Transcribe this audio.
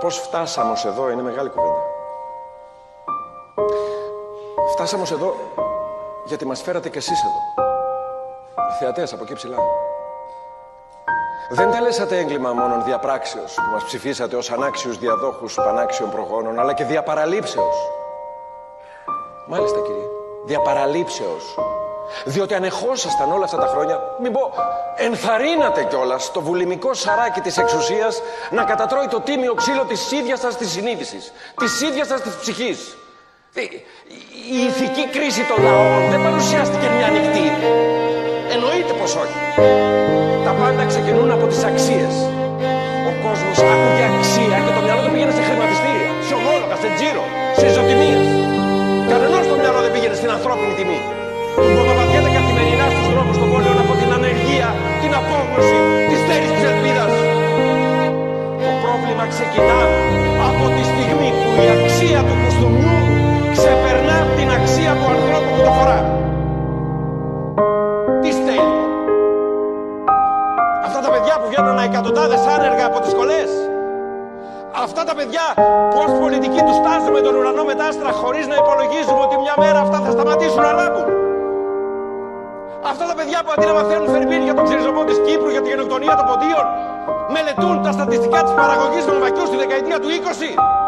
πώς φτάσαμε ως εδώ είναι μεγάλη κουβέντα. Φτάσαμε ως εδώ γιατί μας φέρατε κι εσείς εδώ. Οι θεατές από εκεί ψηλά. Δεν τελέσατε έγκλημα μόνον διαπράξεως που μας ψηφίσατε ως ανάξιους διαδόχους πανάξιων προγόνων, αλλά και διαπαραλήψεως. Μάλιστα, κύριε, διαπαραλήψεως. Διότι ανεχόσασταν όλα αυτά τα χρόνια, μην πω, ενθαρρύνατε κιόλας το βουλημικό σαράκι της εξουσίας να κατατρώει το τίμιο ξύλο της ίδιας σας της συνείδησης, της ίδιας σας της ψυχής. Η ηθική κρίση των λαών δεν παρουσιάστηκε μια νυχτή. Εννοείται πως όχι. Τα πάντα ξεκινούν από τις αξίες. Ο κόσμος άκουγε αξία και το μυαλό του πήγαινε σε χρηματιστήρια, σε ομόλογα, σε τζίρο, σε ισοτιμίες. Κανενός το μυαλό δεν πήγαινε στην ανθρώπινη τιμή. Πρωτοβατιέται καθημερινά στους δρόμους των πόλεων από την ανεργία, την απόγνωση, τη στέρηση της ελπίδας. Το πρόβλημα ξεκινά από τη στιγμή που η αξία του κουστούμιου ξεπερνά την αξία του ανθρώπου που το φορά. Τι στέλνει λοιπόν? Αυτά τα παιδιά που βγαίνουν εκατοντάδες άνεργα από τις σχολές. Αυτά τα παιδιά που ως πολιτικοί τους τάζουμε τον ουρανό με τα άστρα χωρίς να υπολογίζουμε ότι μια μέρα αυτά θα σταματήσουν να λάμπουν. Αυτά τα παιδιά που αντί να μαθαίνουν φερμπίν για τον ξεριζωμό της Κύπρου, για τη γενοκτονία των ποντίων, μελετούν τα στατιστικά της παραγωγής βαμβακιού στη δεκαετία του 20.